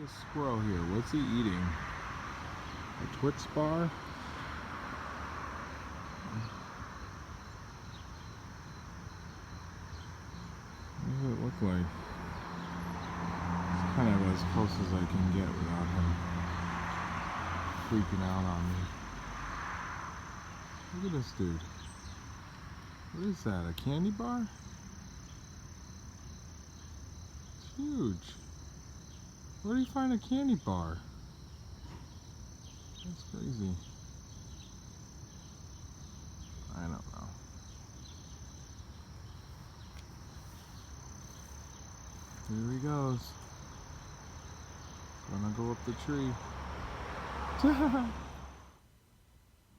this squirrel here. What's he eating? A Twix bar? What does it look like? It's kind of as close as I can get without him freaking out on me. Look at this dude. What is that? A candy bar? It's huge. Where do you find a candy bar? That's crazy. I don't know. Here he goes. Gonna go up the tree.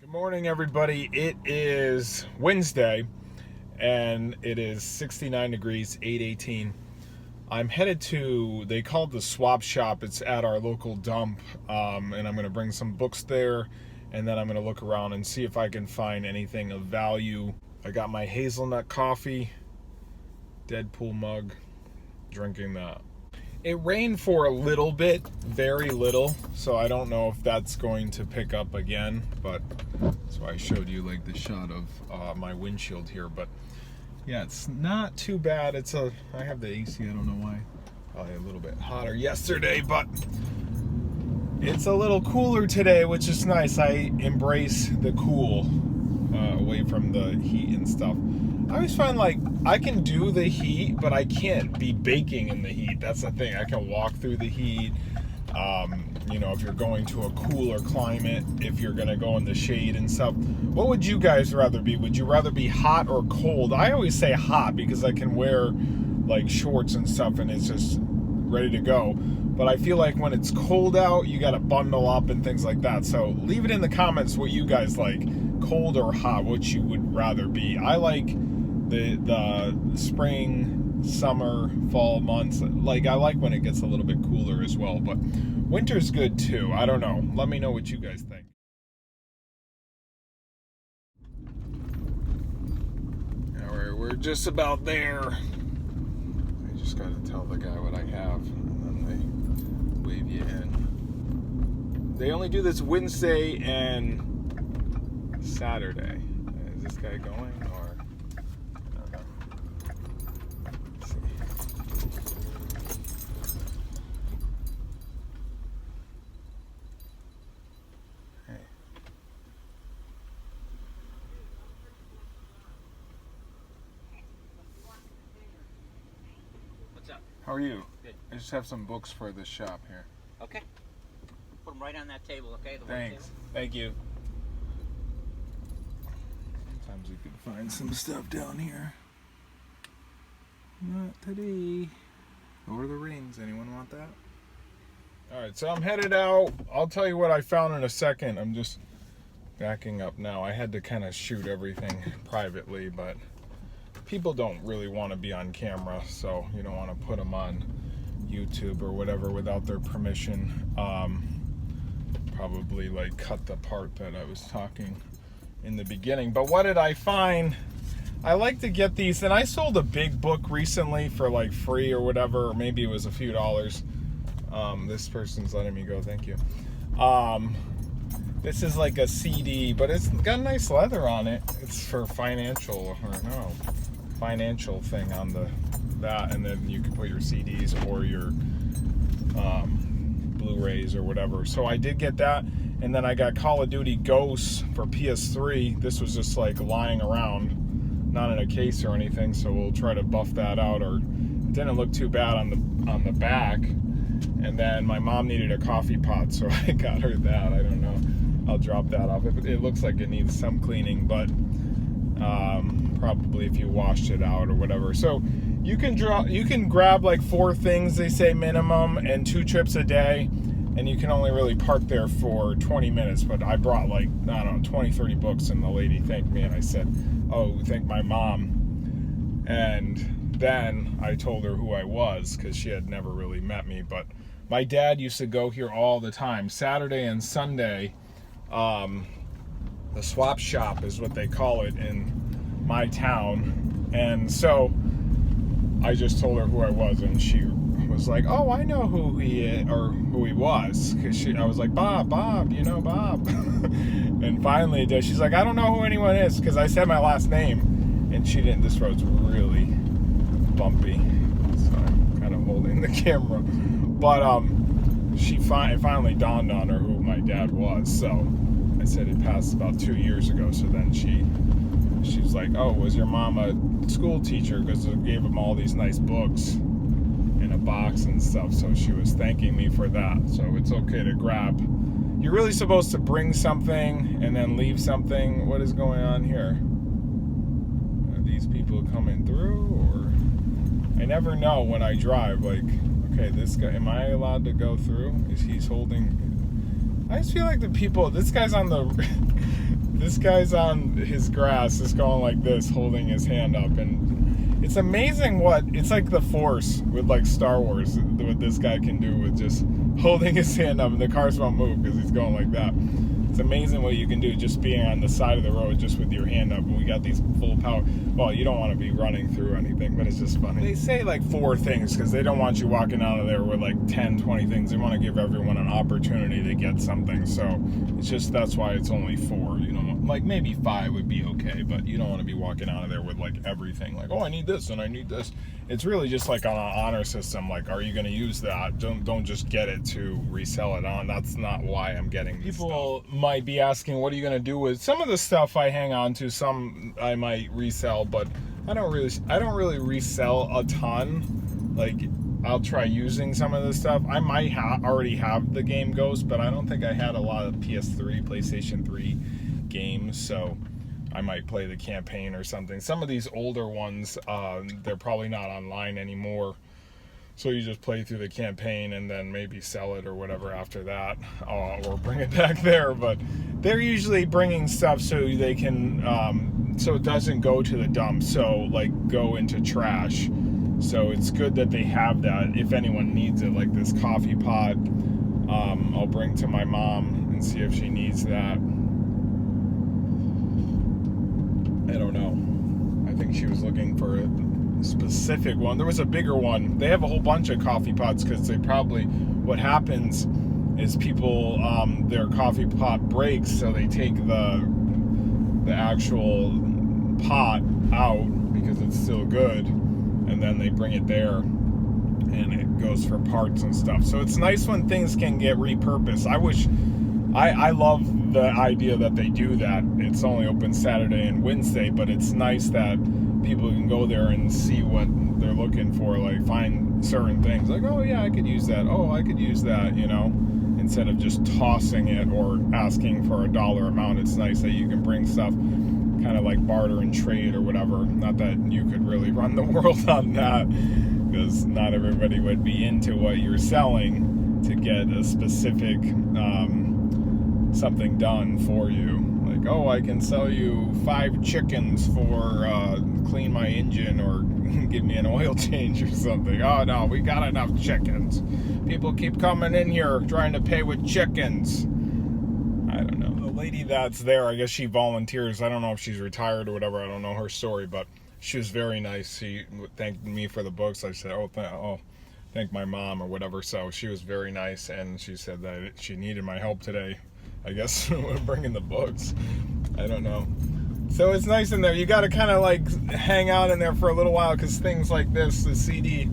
Good morning, everybody. It is Wednesday, and it is 69 degrees, 8:18. I'm headed to, they call it the swap shop. It's at our local dump, and I'm going to bring some books there, and then I'm going to look around and see if I can find anything of value. I got my hazelnut coffee, Deadpool mug, drinking that. It rained for a little bit, very little, so I don't know if that's going to pick up again, but that's why I showed you like the shot of my windshield here. But yeah, it's not too bad. I have the AC, I don't know why. Probably a little bit hotter yesterday, but it's a little cooler today, which is nice. I embrace the cool, away from the heat and stuff. I always find like I can do the heat, but I can't be baking in the heat. That's the thing. I can walk through the heat. You know, if you're going to a cooler climate, if you're going to go in the shade and stuff. What would you guys rather be? Would you rather be hot or cold? I always say hot because I can wear like shorts and stuff and it's just ready to go. But I feel like when it's cold out, you got to bundle up and things like that. So leave it in the comments what you guys like, cold or hot, what you would rather be. I like the spring, summer, fall months. Like I like when it gets a little bit cooler as well, but winter's good too. I don't know. Let me know what you guys think. Alright, we're just about there. I just gotta tell the guy what I have, and then they wave you in. They only do this Wednesday and Saturday. Is this guy going, or I don't know. Let's see. Hey. What's up? How are you? Good. I just have some books for the shop here. Okay. Put them right on that table, okay? The white Thanks. table. Thank you. Sometimes we can find some stuff down here. Not today. Lord of the Rings. Anyone want that? Alright, so I'm headed out. I'll tell you what I found in a second. I'm just backing up now. I had to kind of shoot everything privately, but people don't really want to be on camera, so you don't want to put them on YouTube or whatever without their permission. Probably like cut the part that I was talking in the beginning. But what did I find? I like to get these, and I sold a big book recently for like free or whatever, or maybe it was a few dollars. This person's letting me go, thank you. This is like a CD, but it's got nice leather on it. It's for financial thing on that, and then you can put your CDs or your Blu-rays or whatever. So I did get that, and then I got Call of Duty Ghosts for PS3. This was just like lying around, not in a case or anything, so we'll try to buff that out. Or it didn't look too bad on the back. And then my mom needed a coffee pot, so I got her that. I don't know, I'll drop that off. It looks like it needs some cleaning, but probably if you washed it out or whatever. So you can grab like 4 things, they say minimum, and 2 trips a day, and you can only really park there for 20 minutes. But I brought like, I don't know, 20-30 books, and the lady thanked me, and I said, oh, thank my mom. And then I told her who I was, because she had never really met me. But my dad used to go here all the time, Saturday and Sunday. The swap shop is what they call it in my town. And so I just told her who I was, and she was like, oh, I know who he is, or who was, because I was like, Bob, you know Bob. And finally she's like, I don't know who anyone is, because I said my last name, and she didn't. This road's really bumpy, so I'm kind of holding the camera. But it finally dawned on her who my dad was. So I said it passed about 2 years ago. So then she's like, oh, was your mom a school teacher? Because I gave him all these nice books in a box and stuff. So she was thanking me for that. So it's okay to grab. You're really supposed to bring something and then leave something. What is going on here? Are these people coming through? Or I never know when I drive. Like, okay, this guy, am I allowed to go through? Is he's holding? I just feel like the people, this guy's on his grass, just going like this, holding his hand up. And it's amazing it's like the Force with like Star Wars, what this guy can do with just holding his hand up, and the cars won't move because he's going like that. It's amazing what you can do just being on the side of the road just with your hand up. And we got these full power. Well, you don't want to be running through anything, but it's just funny. They say like 4 things because they don't want you walking out of there with like 10, 20 things. They want to give everyone an opportunity to get something. So it's just, that's why it's only 4. You know, like maybe 5 would be okay, but you don't want to be walking out of there with like everything. Like, oh, I need this and I need this. It's really just like on an honor system. Like, are you going to use that? Don't just get it to resell it on. That's not why I'm getting this People stuff. Might be asking, what are you going to do with some of the stuff I hang on to? Some I might resell, but I don't really resell a ton. Like, I'll try using some of this stuff. I might already have the game Ghost, but I don't think I had a lot of PS3, PlayStation 3 games, so I might play the campaign or something. Some of these older ones, they're probably not online anymore, so you just play through the campaign and then maybe sell it or whatever after that, or bring it back there. But they're usually bringing stuff so they can so it doesn't go to the dump, so like go into trash. So it's good that they have that if anyone needs it, like this coffee pot. I'll bring to my mom and see if she needs that. I don't know. I think she was looking for a specific one. There was a bigger one. They have a whole bunch of coffee pots because what happens is people, their coffee pot breaks, so they take the actual pot out because it's still good, and then they bring it there and it goes for parts and stuff. So it's nice when things can get repurposed. I love the idea that they do that. It's only open Saturday and Wednesday, but it's nice that people can go there and see what they're looking for, like find certain things, like, oh yeah, I could use that, oh I could use that, you know, instead of just tossing it or asking for a dollar amount. It's nice that you can bring stuff, kind of like barter and trade or whatever. Not that you could really run the world on that, because not everybody would be into what you're selling to get a specific something done for you. Like, oh, I can sell you 5 chickens for clean my engine or give me an oil change or something. Oh no, we got enough chickens. People keep coming in here trying to pay with chickens. I don't know. The lady that's there, I guess she volunteers. I don't know if she's retired or whatever. I don't know her story, but she was very nice. She thanked me for the books. I said, thank my mom or whatever. So she was very nice, and she said that she needed my help today, I guess, bringing the books. I don't know. So it's nice in there. You got to kind of like hang out in there for a little while, because things like this, the CD,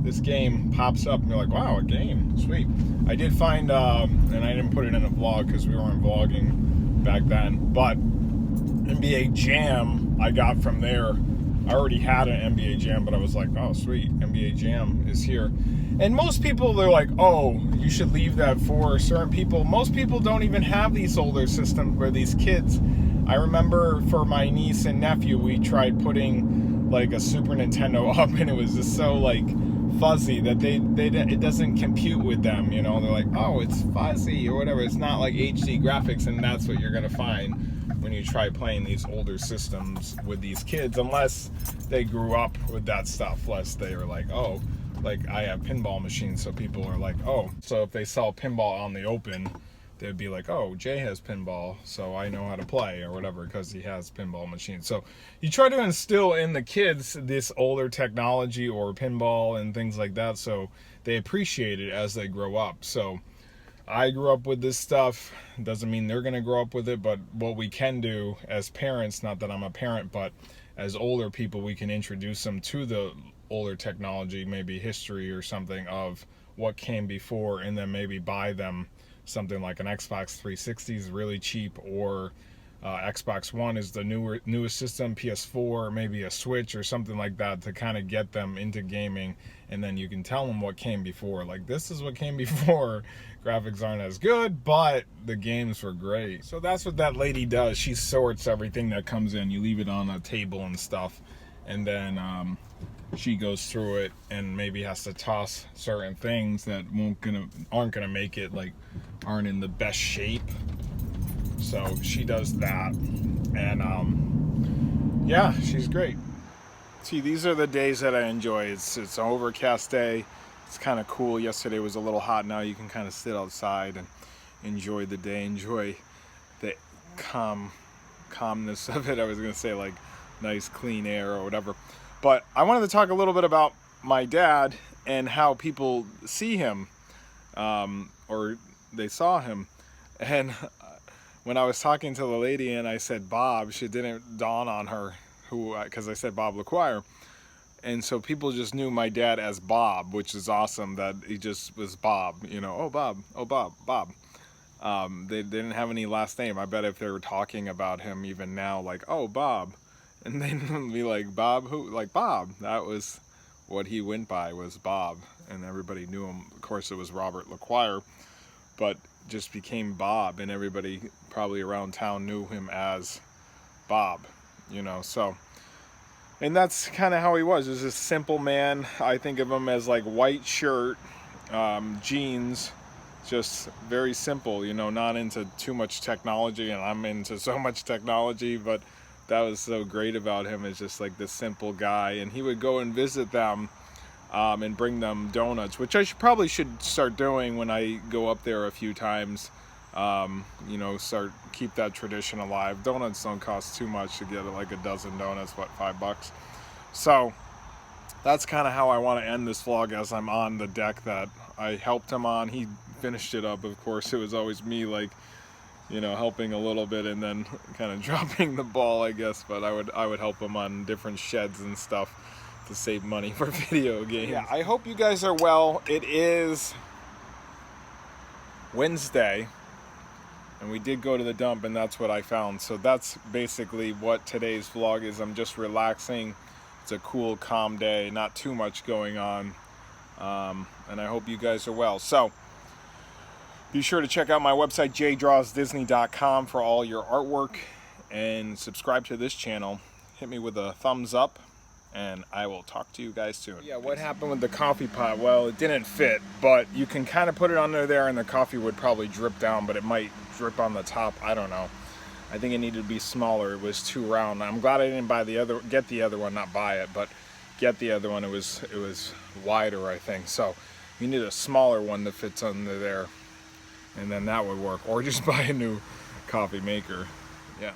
this game pops up and you're like, wow, a game, sweet. I did find, and I didn't put it in a vlog because we weren't vlogging back then, but NBA Jam I got from there. I already had an NBA Jam, but I was like, oh sweet, NBA Jam is here. And most people, they're like, oh, you should leave that for certain people. Most people don't even have these older systems where these kids. I remember for my niece and nephew, we tried putting like a Super Nintendo up, and it was just so like fuzzy that it doesn't compute with them, you know. They're like, oh, it's fuzzy or whatever. It's not like HD graphics, and that's what you're gonna find when you try playing these older systems with these kids, unless they grew up with that stuff, unless they are like, oh, like I have pinball machines, so people are like, oh, so if they saw pinball on the open, they'd be like, oh, Jay has pinball, so I know how to play or whatever, because he has pinball machines. So you try to instill in the kids this older technology or pinball and things like that, so they appreciate it as they grow up. So I grew up with this stuff. Doesn't mean they're going to grow up with it, but what we can do as parents, not that I'm a parent, but as older people, we can introduce them to the older technology, maybe history or something of what came before, and then maybe buy them something like an Xbox 360 is really cheap, or Xbox One is the newest system, PS4, maybe a Switch or something like that, to kind of get them into gaming. And then you can tell them what came before. Like, this is what came before. Graphics aren't as good, but the games were great. So that's what that lady does. She sorts everything that comes in. You leave it on a table and stuff, and then she goes through it and maybe has to toss certain things that aren't gonna make it, like aren't in the best shape. So she does that, and yeah, she's great. See, these are the days that I enjoy. It's an overcast day. It's kind of cool. Yesterday was a little hot. Now you can kind of sit outside and enjoy the day, enjoy the calmness of it. I was gonna say like nice clean air or whatever, but I wanted to talk a little bit about my dad and how people see him, or they saw him. And when I was talking to the lady and I said Bob, she didn't dawn on her who, because I said Bob LaQuire. And so people just knew my dad as Bob, which is awesome that he just was Bob, you know, oh Bob, Bob. They didn't have any last name. I bet if they were talking about him even now, like, oh Bob, and they'd be like, Bob who? Like, Bob. That was what he went by, was Bob, and everybody knew him. Of course, it was Robert LaQuire, but just became Bob, and everybody probably around town knew him as Bob, you know. So, and that's kind of how he was. He was a simple man. I think of him as like white shirt, jeans, just very simple, you know, not into too much technology, and I'm into so much technology, but that was so great about him, is just like this simple guy. And he would go and visit them and bring them donuts, which I probably should start doing when I go up there a few times. You know, keep that tradition alive. Donuts don't cost too much to get like a dozen donuts, what, $5? So that's kind of how I want to end this vlog, as I'm on the deck that I helped him on. He finished it up, of course. It was always me, like, you know, helping a little bit and then kind of dropping the ball, I guess. But I would help him on different sheds and stuff to save money for video games. Yeah, I hope you guys are well. It is Wednesday, and we did go to the dump, and that's what I found. So that's basically what today's vlog is. I'm just relaxing. It's a cool, calm day, not too much going on, and I hope you guys are well. So be sure to check out my website, jdrawsdisney.com, for all your artwork, and subscribe to this channel. Hit me with a thumbs up, and I will talk to you guys soon. Yeah, what happened with the coffee pot? Well, it didn't fit, but you can kind of put it under there and the coffee would probably drip down, but it might drip on the top. I don't know. I think it needed to be smaller. It was too round. I'm glad I didn't get the other one, not buy it, but get the other one. It was wider, I think. So you need a smaller one that fits under there, and then that would work. Or just buy a new coffee maker. Yeah.